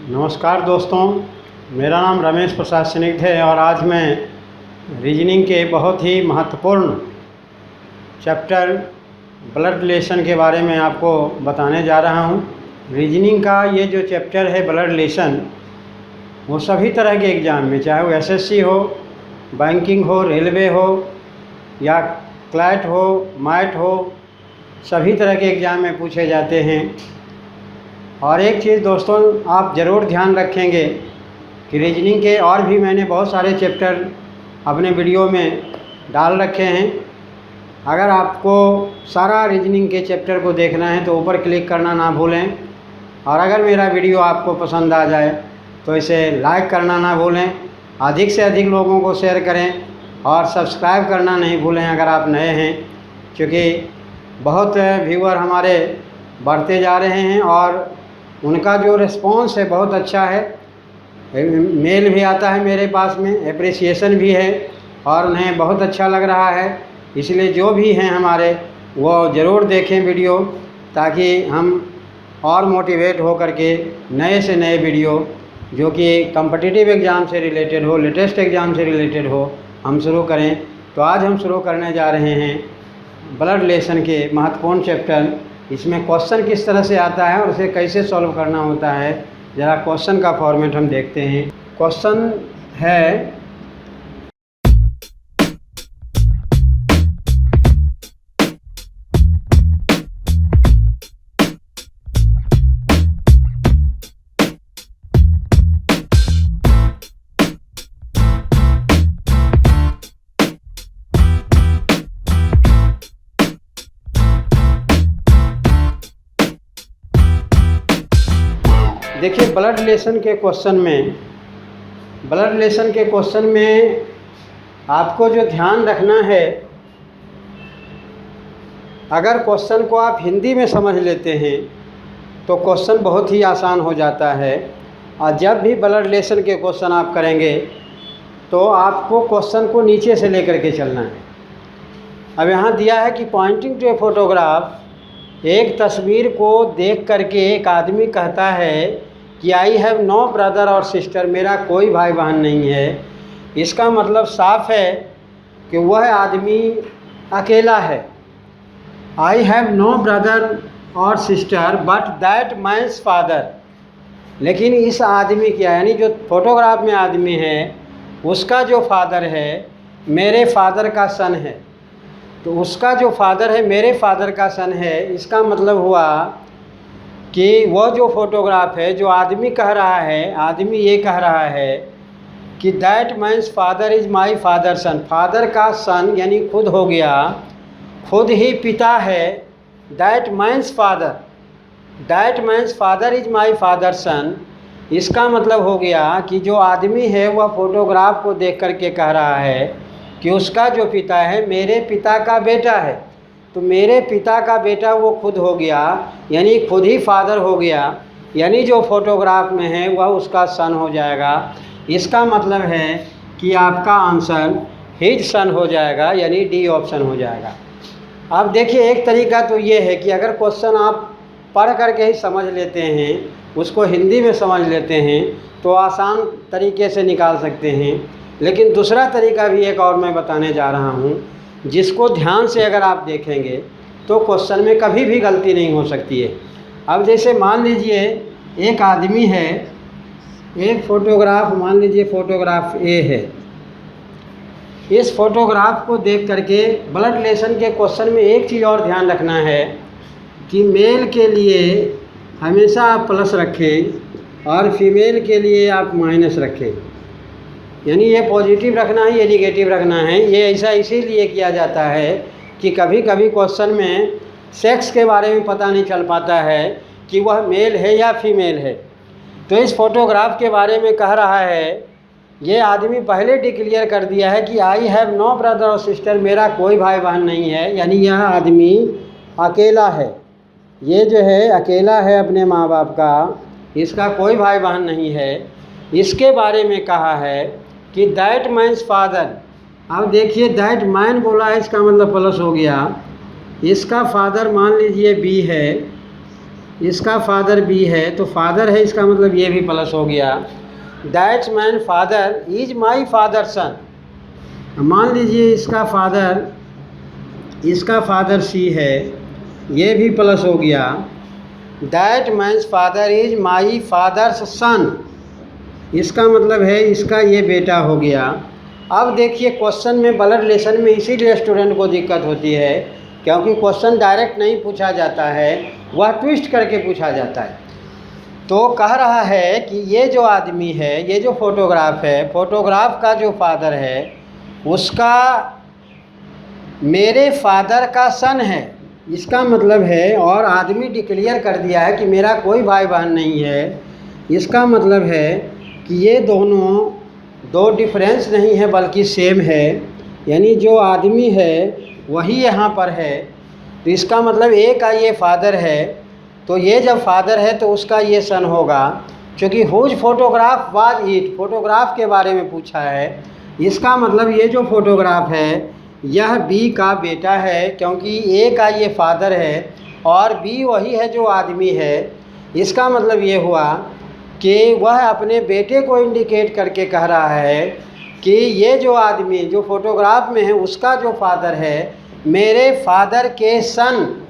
नमस्कार दोस्तों, मेरा नाम रमेश प्रसाद स्निग्ध है और आज मैं रीजनिंग के बहुत ही महत्वपूर्ण चैप्टर ब्लड रिलेशन के बारे में आपको बताने जा रहा हूँ। रीजनिंग का ये जो चैप्टर है ब्लड रिलेशन, वो सभी तरह के एग्ज़ाम में, चाहे वो एसएससी हो, बैंकिंग हो, रेलवे हो या क्लैट हो, मैट हो, सभी तरह के एग्ज़ाम में पूछे जाते हैं। और एक चीज़ दोस्तों आप ज़रूर ध्यान रखेंगे कि रीजनिंग के और भी मैंने बहुत सारे चैप्टर अपने वीडियो में डाल रखे हैं। अगर आपको सारा रीजनिंग के चैप्टर को देखना है तो ऊपर क्लिक करना ना भूलें। और अगर मेरा वीडियो आपको पसंद आ जाए तो इसे लाइक करना ना भूलें, अधिक से अधिक लोगों को शेयर करें और सब्सक्राइब करना नहीं भूलें अगर आप नए हैं, क्योंकि बहुत व्यूअर हमारे बढ़ते जा रहे हैं और उनका जो रिस्पॉन्स है बहुत अच्छा है। मेल भी आता है मेरे पास में, एप्रिसिएशन भी है और उन्हें बहुत अच्छा लग रहा है। इसलिए जो भी हैं हमारे, वो ज़रूर देखें वीडियो, ताकि हम और मोटिवेट हो करके नए से नए वीडियो जो कि कॉम्पिटिटिव एग्ज़ाम से रिलेटेड हो, लेटेस्ट एग्ज़ाम से रिलेटेड हो, हम शुरू करें। तो आज हम शुरू करने जा रहे हैं ब्लड रिलेशन के महत्वपूर्ण चैप्टर। इसमें क्वेश्चन किस तरह से आता है और उसे कैसे सॉल्व करना होता है, ज़रा क्वेश्चन का फॉर्मेट हम देखते हैं। क्वेश्चन है, देखिए ब्लड रिलेशन के क्वेश्चन में आपको जो ध्यान रखना है, अगर क्वेश्चन को आप हिंदी में समझ लेते हैं तो क्वेश्चन बहुत ही आसान हो जाता है। और जब भी ब्लड रिलेशन के क्वेश्चन आप करेंगे तो आपको क्वेश्चन को नीचे से लेकर के चलना है। अब यहाँ दिया है कि पॉइंटिंग टू ए फोटोग्राफ, एक तस्वीर को देख करके एक आदमी कहता है कि आई हैव नो ब्रदर और सिस्टर, मेरा कोई भाई बहन नहीं है। इसका मतलब साफ है कि वह आदमी अकेला है। आई हैव नो ब्रदर और sister but that man's father, लेकिन इस आदमी क्या, यानी जो फोटोग्राफ में आदमी है उसका जो फादर है मेरे फादर का सन है। तो उसका जो फादर है मेरे फादर का सन है, इसका मतलब हुआ कि वह जो फोटोग्राफ है, जो आदमी कह रहा है, आदमी ये कह रहा है कि that man's father is my father son, father का सन यानी खुद हो गया, खुद ही पिता है। That man's father is my father son, इसका मतलब हो गया कि जो आदमी है वह फोटोग्राफ को देख करके कह रहा है कि उसका जो पिता है मेरे पिता का बेटा है। तो मेरे पिता का बेटा वो खुद हो गया, यानी खुद ही फादर हो गया, यानी जो फोटोग्राफ में है वह उसका सन हो जाएगा। इसका मतलब है कि आपका आंसर हिज सन हो जाएगा, यानी डी ऑप्शन हो जाएगा। अब देखिए एक तरीका तो ये है कि अगर क्वेश्चन आप पढ़ करके ही समझ लेते हैं, उसको हिंदी में समझ लेते हैं तो आसान तरीके से निकाल सकते हैं। लेकिन दूसरा तरीका भी एक और मैं बताने जा रहा हूँ, जिसको ध्यान से अगर आप देखेंगे तो क्वेश्चन में कभी भी गलती नहीं हो सकती है। अब जैसे मान लीजिए एक आदमी है, एक फ़ोटोग्राफ, मान लीजिए फ़ोटोग्राफ ए है। इस फ़ोटोग्राफ को देख करके ब्लड रिलेशन के क्वेश्चन में एक चीज़ और ध्यान रखना है कि मेल के लिए हमेशा आप प्लस रखें और फीमेल के लिए आप माइनस रखें, यानी ये पॉजिटिव रखना है, ये निगेटिव रखना है। ये ऐसा इसीलिए किया जाता है कि कभी कभी क्वेश्चन में सेक्स के बारे में पता नहीं चल पाता है कि वह मेल है या फीमेल है। तो इस फोटोग्राफ के बारे में कह रहा है, ये आदमी पहले डिक्लेयर कर दिया है कि आई हैव नो ब्रदर और सिस्टर, मेरा कोई भाई बहन नहीं है, यानी यह आदमी अकेला है। ये जो है अकेला है अपने माँ बाप का, इसका कोई भाई बहन नहीं है। इसके बारे में कहा है कि दैट मैन्स फादर, अब देखिए दैट मैन बोला है, इसका मतलब प्लस हो गया। इसका फादर मान लीजिए बी है इसका फादर बी है, तो फादर है इसका मतलब ये भी प्लस हो गया। That man father is my father son. मान लीजिए इसका फादर सी है, ये भी प्लस हो गया। That man's father is my father's son, इसका मतलब है इसका ये बेटा हो गया। अब देखिए क्वेश्चन में ब्लड रिलेशन में इसीलिए स्टूडेंट को दिक्कत होती है, क्योंकि क्वेश्चन डायरेक्ट नहीं पूछा जाता है, वह ट्विस्ट करके पूछा जाता है। तो कह रहा है कि ये जो आदमी है, ये जो फोटोग्राफ है, फोटोग्राफ का जो फादर है उसका मेरे फादर का सन है, इसका मतलब है। और आदमी डिक्लेयर कर दिया है कि मेरा कोई भाई बहन नहीं है, इसका मतलब है कि ये दोनों दो डिफरेंस नहीं है बल्कि सेम है, यानी जो आदमी है वही यहाँ पर है। तो इसका मतलब एक का ये फादर है, तो ये जब फादर है तो उसका ये सन होगा। क्योंकि whose photograph was it, photograph के बारे में पूछा है, इसका मतलब ये जो फोटोग्राफ है यह बी का बेटा है, क्योंकि ए का ये फादर है और बी वही है जो आदमी है। इसका मतलब ये हुआ कि वह अपने बेटे को इंडिकेट करके कह रहा है कि ये जो आदमी जो फोटोग्राफ में है उसका जो फादर है मेरे फादर के सन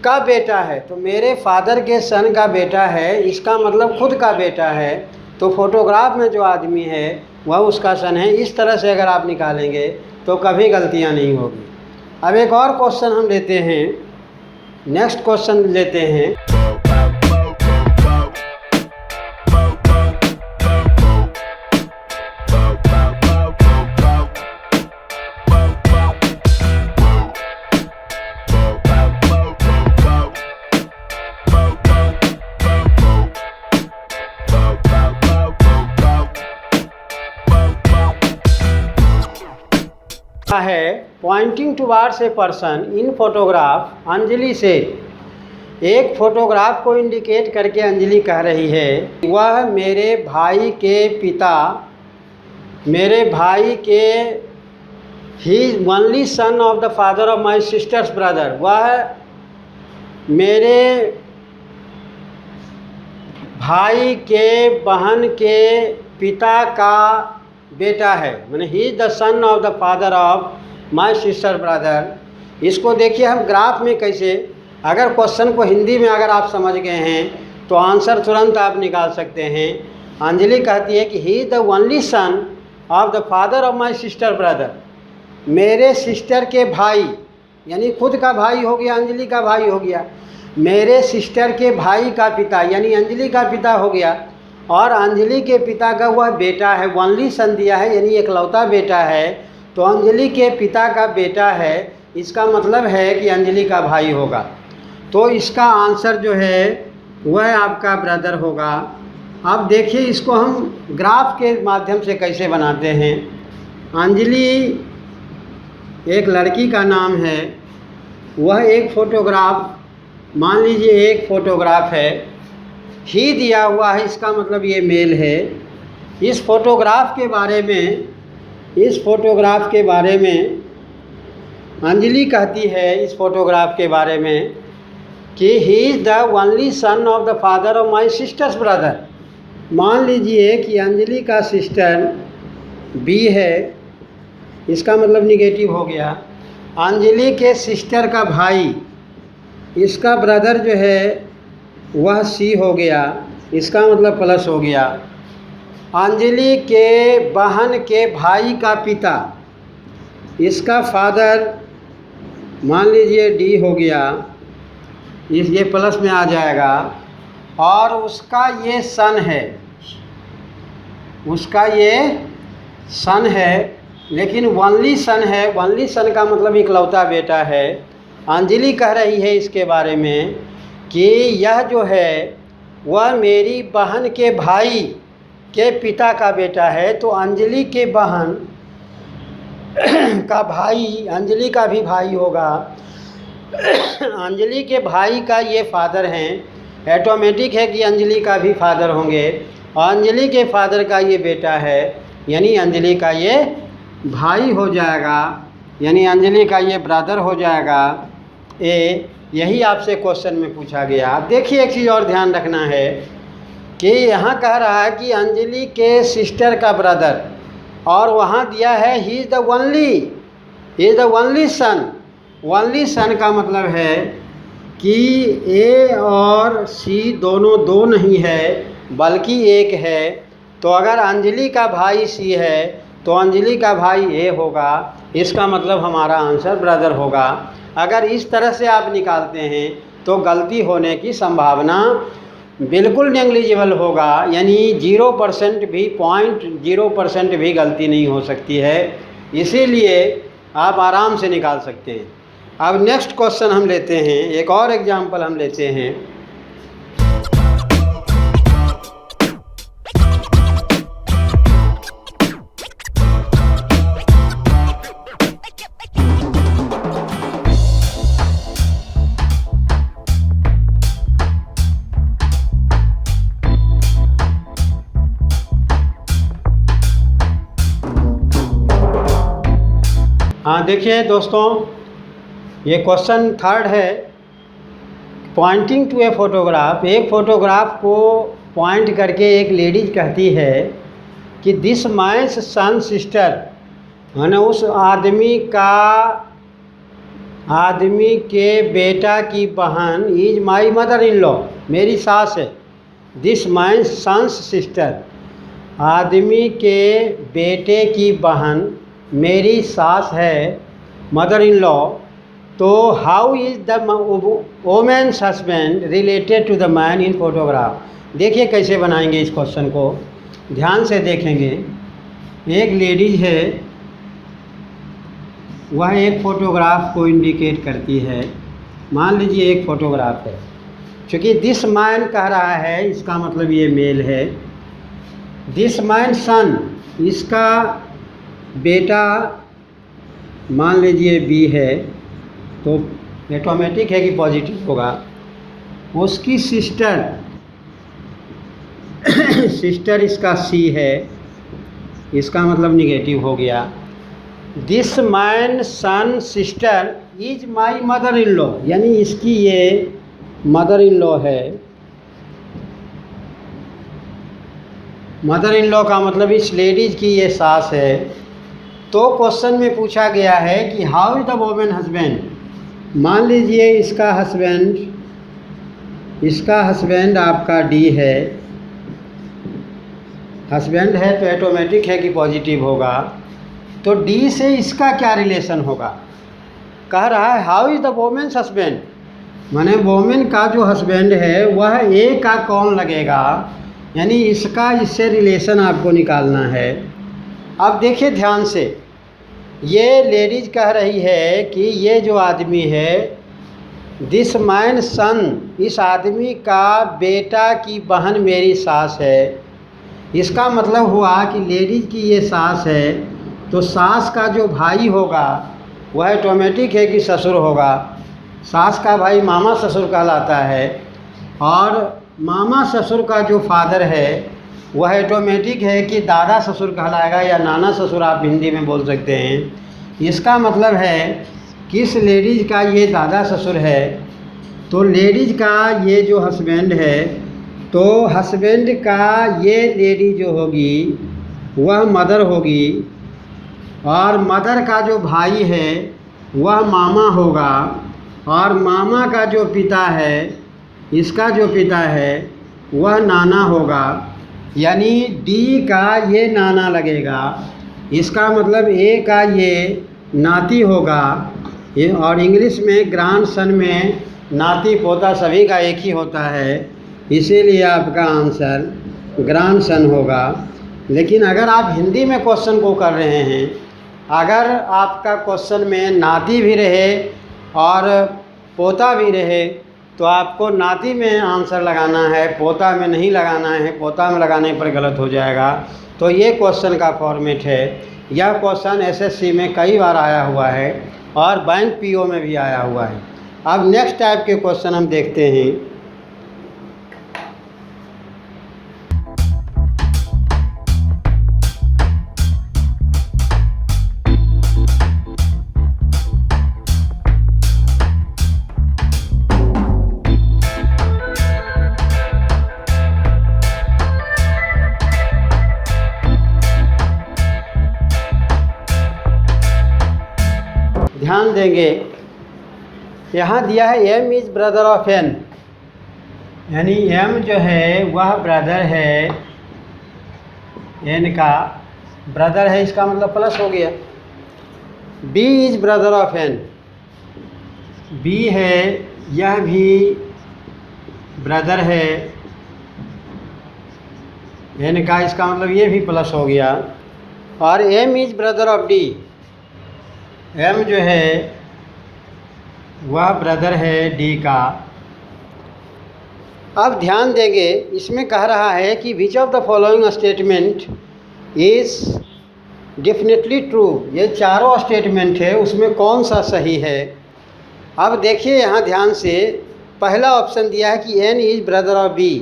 का बेटा है। तो मेरे फादर के सन का बेटा है, इसका मतलब खुद का बेटा है। तो फोटोग्राफ में जो आदमी है वह उसका सन है। इस तरह से अगर आप निकालेंगे तो कभी गलतियां नहीं होगी। अब एक और क्वेश्चन हम लेते हैं, नेक्स्ट क्वेश्चन लेते हैं। है pointing towards a person in photograph, Anjali से एक फोटोग्राफ को इंडिकेट करके अंजलि कह रही है वह मेरे भाई के पिता, मेरे भाई के ही only son of the father of my sister's brother, वह मेरे भाई के बहन के पिता का बेटा है, मैंने he is the sun of the father of my sister brother. इसको देखिए हम ग्राफ में कैसे, अगर क्वेश्चन को हिंदी में अगर आप समझ गए हैं तो आंसर तुरंत आप निकाल सकते हैं। अंजलि कहती है कि he is the only son of the father of my sister brother, मेरे सिस्टर के भाई, यानी खुद का भाई हो गया, अंजलि का भाई हो गया, मेरे सिस्टर के भाई का पिता यानी अंजलि का पिता हो गया, और अंजलि के पिता का वह बेटा है, ओनली सन दिया है यानी एकलौता बेटा है। तो अंजलि के पिता का बेटा है, इसका मतलब है कि अंजलि का भाई होगा। तो इसका आंसर जो है वह आपका ब्रदर होगा। अब देखिए इसको हम ग्राफ के माध्यम से कैसे बनाते हैं। अंजलि एक लड़की का नाम है, वह एक फ़ोटोग्राफ, मान लीजिए एक फ़ोटोग्राफ है, ही दिया हुआ है, इसका मतलब ये मेल है। इस फोटोग्राफ के बारे में अंजलि कहती है इस फोटोग्राफ के बारे में कि he is the only son of the father of my sister's brother. मान लीजिए कि अंजलि का सिस्टर बी है, इसका मतलब निगेटिव हो गया। अंजलि के सिस्टर का भाई, इसका ब्रदर जो है वह सी हो गया, इसका मतलब प्लस हो गया। अंजलि के बहन के भाई का पिता, इसका फादर मान लीजिए डी हो गया, ये प्लस में आ जाएगा। और उसका ये सन है, उसका ये सन है, लेकिन ओनली सन है। ओनली सन का मतलब इकलौता बेटा है। अंजलि कह रही है इसके बारे में कि यह जो है वह मेरी बहन के भाई के पिता का बेटा है। तो अंजलि के बहन का भाई अंजलि का भी भाई होगा। अंजलि के भाई का ये फादर हैं, ऑटोमेटिक है कि अंजलि का भी फादर होंगे। अंजलि के फादर का ये बेटा है, यानी अंजलि का ये भाई हो जाएगा, यानी अंजलि का ये ब्रदर हो जाएगा ए। यही आपसे क्वेश्चन में पूछा गया। अब देखिए एक चीज़ और ध्यान रखना है कि यहाँ कह रहा है कि अंजलि के सिस्टर का ब्रदर, और वहाँ दिया है he is the only son. Only son का मतलब है कि ए और सी दोनों दो नहीं है बल्कि एक है। तो अगर अंजलि का भाई सी है तो अंजलि का भाई ए होगा, इसका मतलब हमारा आंसर ब्रदर होगा। अगर इस तरह से आप निकालते हैं तो गलती होने की संभावना बिल्कुल नेग्लिजिबल होगा, यानी 0% भी 0.0% भी गलती नहीं हो सकती है। इसीलिए आप आराम से निकाल सकते हैं। अब नेक्स्ट क्वेश्चन हम लेते हैं, एक और एग्जाम्पल हम लेते हैं। हाँ देखिए दोस्तों, ये क्वेश्चन थर्ड है। पॉइंटिंग टू ए फोटोग्राफ, एक फ़ोटोग्राफ को पॉइंट करके एक लेडीज कहती है कि दिस मैन्स सन सिस्टर, माने उस आदमी के बेटा की बहन is my mother in law, मेरी सास है। दिस मैन्स सन्स सिस्टर, आदमी के बेटे की बहन मेरी सास है, मदर इन लॉ। तो how is the women's husband related to the man in photograph. देखिए कैसे बनाएंगे इस क्वेश्चन को, ध्यान से देखेंगे। एक लेडीज है, वह एक फ़ोटोग्राफ को इंडिकेट करती है। मान लीजिए एक फ़ोटोग्राफ है, चूँकि दिस मैन कह रहा है इसका मतलब ये मेल है। दिस मैन सन, इसका बेटा मान लीजिए बी है, तो ऑटोमेटिक है कि पॉजिटिव होगा। उसकी सिस्टर इसका सी है, इसका मतलब निगेटिव हो गया। This man son sister is my mother in law, यानी इसकी ये मदर इन लॉ है। मदर इन लॉ का मतलब इस लेडीज की ये सास है। तो क्वेश्चन में पूछा गया है कि how is the women husband. मान लीजिए इसका हस्बैंड आपका डी है, हस्बैंड है तो ऑटोमेटिक है कि पॉजिटिव होगा। तो डी से इसका क्या रिलेशन होगा, कह रहा है how is the women's husband, माने वोमेन का जो हस्बैंड है वह ए का कौन लगेगा, यानी इसका इससे रिलेशन आपको निकालना है। अब देखिए ध्यान से, ये लेडीज कह रही है कि ये जो आदमी है दिस मैन सन, इस आदमी का बेटा की बहन मेरी सास है। इसका मतलब हुआ कि लेडीज की ये सास है, तो सास का जो भाई होगा वह ऑटोमेटिक है कि ससुर होगा। सास का भाई मामा ससुर कहलाता है, और मामा ससुर का जो फादर है वह ऑटोमेटिक है कि दादा ससुर कहलाएगा, या नाना ससुर आप हिंदी में बोल सकते हैं। इसका मतलब है कि इस लेडीज का ये दादा ससुर है, तो लेडीज का ये जो हस्बैंड है, तो हस्बैंड का ये लेडी जो होगी वह मदर होगी, और मदर का जो भाई है वह मामा होगा, और मामा का जो पिता है, इसका जो पिता है वह नाना होगा, यानी डी का ये नाना लगेगा। इसका मतलब ए का ये नाती होगा, ये, और इंग्लिश में ग्रैंड सन में नाती पोता सभी का एक ही होता है, इसीलिए आपका आंसर ग्रैंड सन होगा। लेकिन अगर आप हिंदी में क्वेश्चन को कर रहे हैं, अगर आपका क्वेश्चन में नाती भी रहे और पोता भी रहे, तो आपको नाती में आंसर लगाना है, पोता में नहीं लगाना है। पोता में लगाने पर गलत हो जाएगा। तो ये क्वेश्चन का फॉर्मेट है। यह क्वेश्चन एसएससी में कई बार आया हुआ है और बैंक पीओ में भी आया हुआ है। अब नेक्स्ट टाइप के क्वेश्चन हम देखते हैं। देंगे, यहाँ दिया है M is brother of N, यानी एम जो है वह ब्रदर है, एन का ब्रदर है, इसका मतलब प्लस हो गया। B is brother of N, B है यह भी ब्रदर है एन का, इसका मतलब ये भी प्लस हो गया। और M is brother of D, M जो है वह ब्रदर है डी का। अब ध्यान देंगे, इसमें कह रहा है कि which of the following statement is definitely true, ये चारों स्टेटमेंट है, उसमें कौन सा सही है। अब देखिए यहाँ ध्यान से, पहला ऑप्शन दिया है कि N is brother of B,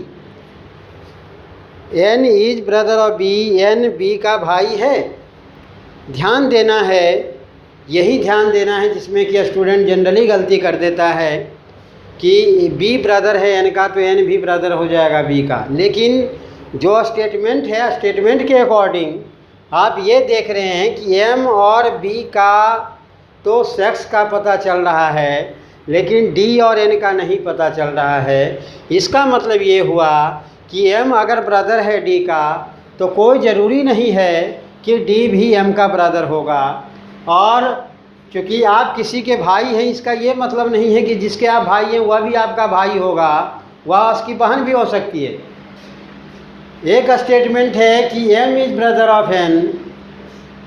N is brother of B, N B का भाई है। ध्यान देना है, यही ध्यान देना है जिसमें कि स्टूडेंट जनरली गलती कर देता है कि बी ब्रदर है एन का, तो एन भी ब्रदर हो जाएगा बी का। लेकिन जो स्टेटमेंट है, स्टेटमेंट के अकॉर्डिंग आप ये देख रहे हैं कि एम और बी का तो सेक्स का पता चल रहा है, लेकिन डी और एन का नहीं पता चल रहा है। इसका मतलब ये हुआ कि एम अगर ब्रदर है डी का, तो कोई ज़रूरी नहीं है कि डी भी एम का ब्रदर होगा। और क्योंकि आप किसी के भाई हैं, इसका ये मतलब नहीं है कि जिसके आप भाई हैं वह भी आपका भाई होगा, वह उसकी बहन भी हो सकती है। एक स्टेटमेंट है कि M is brother of N,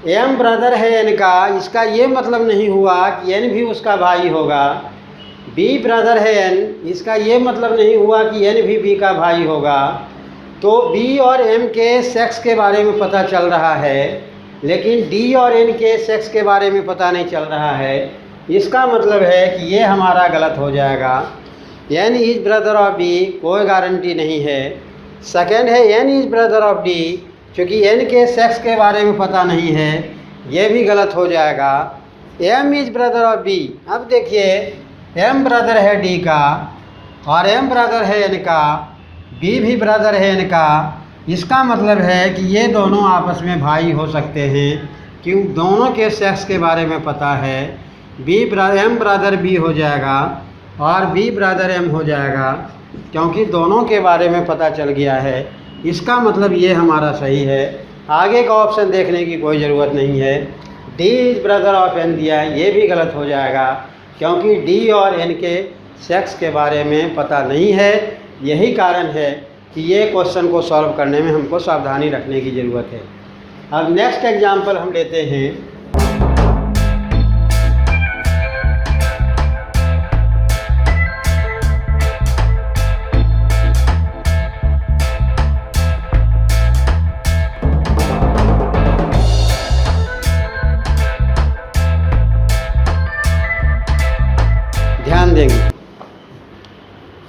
M brother है एन का, इसका ये मतलब नहीं हुआ कि एन भी उसका भाई होगा। बी ब्रदर है एन, इसका ये मतलब नहीं हुआ कि एन भी बी का भाई होगा। तो बी और एम के सेक्स के बारे में पता चल रहा है, लेकिन डी और एन के सेक्स के बारे में पता नहीं चल रहा है। इसका मतलब है कि ये हमारा गलत हो जाएगा। N is brother of B, कोई गारंटी नहीं है। सेकेंड है N is brother of D, क्योंकि एन के सेक्स के बारे में पता नहीं है, ये भी गलत हो जाएगा। M is brother of B, अब देखिए एम ब्रदर है डी का और एम ब्रदर है एन का, बी भी ब्रदर है एन का। इसका मतलब है कि ये दोनों आपस में भाई हो सकते हैं, क्यों दोनों के सेक्स के बारे में पता है। एम ब्रदर बी हो जाएगा और बी ब्रदर एम हो जाएगा, क्योंकि दोनों के बारे में पता चल गया है। इसका मतलब ये हमारा सही है। आगे का ऑप्शन देखने की कोई ज़रूरत नहीं है। D is brother of N दिया है, ये भी गलत हो जाएगा, क्योंकि डी और एन के सेक्स के बारे में पता नहीं है। यही कारण है कि ये क्वेश्चन को सॉल्व करने में हमको सावधानी रखने की ज़रूरत है। अब नेक्स्ट एग्जाम्पल हम लेते हैं। ध्यान देंगे,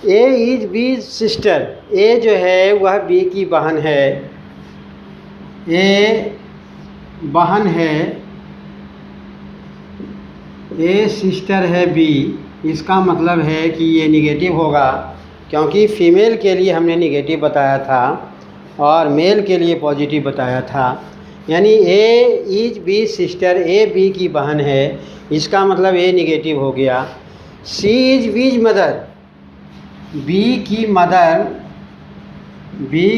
ए इज़ बी सिस्टर, ए जो है वह बी की बहन है, ए बहन है, ए सिस्टर है बी। इसका मतलब है कि ये निगेटिव होगा, क्योंकि फीमेल के लिए हमने निगेटिव बताया था और मेल के लिए पॉजिटिव बताया था। यानी A is B sister, A B की बहन है, इसका मतलब ए निगेटिव हो गया। C is B's mother, B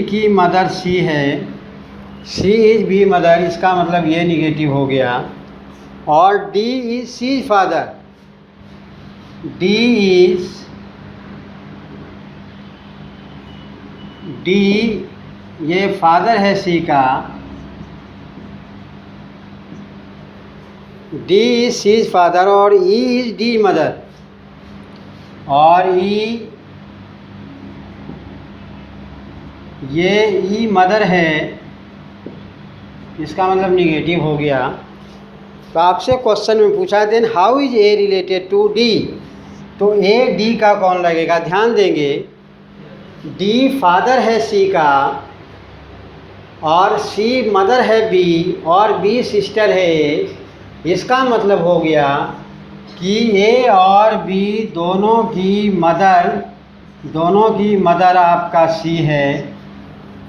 की मदर सी है, सी इज़ बी मदर, इसका मतलब ये निगेटिव हो गया। और D is C father, D ये फादर है सी का, डी इज़ सी फादर। और ई इज़ डी मदर, और ई ये ई मदर है, इसका मतलब निगेटिव हो गया। तो आपसे क्वेश्चन में पूछा then how is A related to D, तो ए डी का कौन लगेगा। ध्यान देंगे, डी फादर है सी का और सी मदर है बी और बी सिस्टर है ए। इसका मतलब हो गया कि ए और बी दोनों की मदर आपका सी है,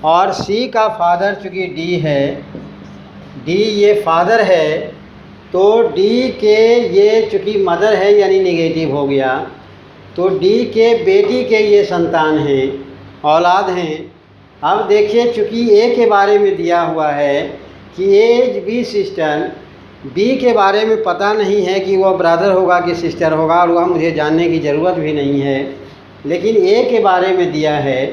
और सी का फादर चूँकि डी है, डी ये फादर है, तो डी के ये चूँकि मदर है यानी नेगेटिव हो गया, तो डी के बेटी के ये संतान हैं, औलाद हैं। अब देखिए चूँकि ए के बारे में दिया हुआ है कि एज बी सिस्टर, बी के बारे में पता नहीं है कि वह ब्रदर होगा कि सिस्टर होगा, और वह मुझे जानने की ज़रूरत भी नहीं है, लेकिन ए के बारे में दिया है।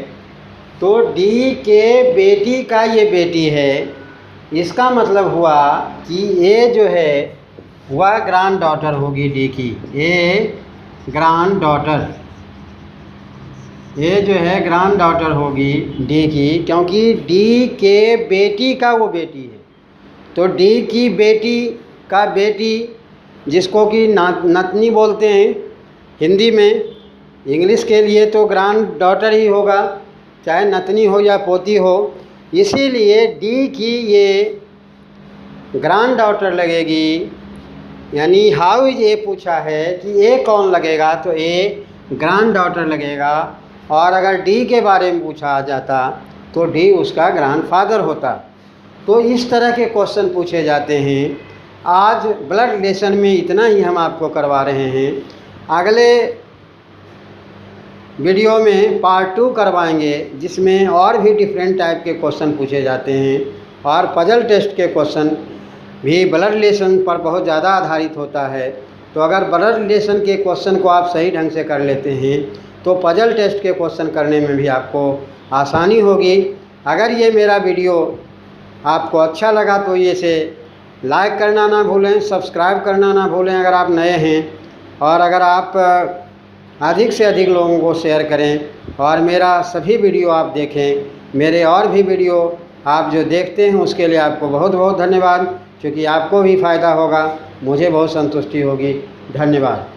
तो डी के बेटी का ये बेटी है, इसका मतलब हुआ कि ए जो है वह ग्रैंड डॉटर होगी डी की। ए ग्रैंड डॉटर, ये जो है ग्रैंड डॉटर होगी डी की, क्योंकि डी के बेटी का वो बेटी है। तो डी की बेटी का बेटी, जिसको कि नतनी बोलते हैं हिंदी में, इंग्लिश के लिए तो ग्रैंड डॉटर ही होगा, चाहे नतनी हो या पोती हो। इसीलिए डी की ये ग्रैंड डॉटर लगेगी। यानी हाउ इज ए पूछा है कि ए कौन लगेगा, तो ए ग्रैंड डॉटर लगेगा। और अगर डी के बारे में पूछा जाता तो डी उसका ग्रैंडफादर होता। तो इस तरह के क्वेश्चन पूछे जाते हैं। आज ब्लड रिलेशन में इतना ही हम आपको करवा रहे हैं। अगले वीडियो में पार्ट 2 करवाएंगे, जिसमें और भी डिफरेंट टाइप के क्वेश्चन पूछे जाते हैं, और पजल टेस्ट के क्वेश्चन भी ब्लड रिलेशन पर बहुत ज़्यादा आधारित होता है। तो अगर ब्लड रिलेशन के क्वेश्चन को आप सही ढंग से कर लेते हैं तो पजल टेस्ट के क्वेश्चन करने में भी आपको आसानी होगी। अगर ये मेरा वीडियो आपको अच्छा लगा तो ये इसे लाइक करना ना भूलें, सब्सक्राइब करना ना भूलें अगर आप नए हैं, और अगर आप अधिक से अधिक लोगों को शेयर करें और मेरा सभी वीडियो आप देखें। मेरे और भी वीडियो आप जो देखते हैं उसके लिए आपको बहुत बहुत धन्यवाद, क्योंकि आपको भी फ़ायदा होगा, मुझे बहुत संतुष्टि होगी। धन्यवाद।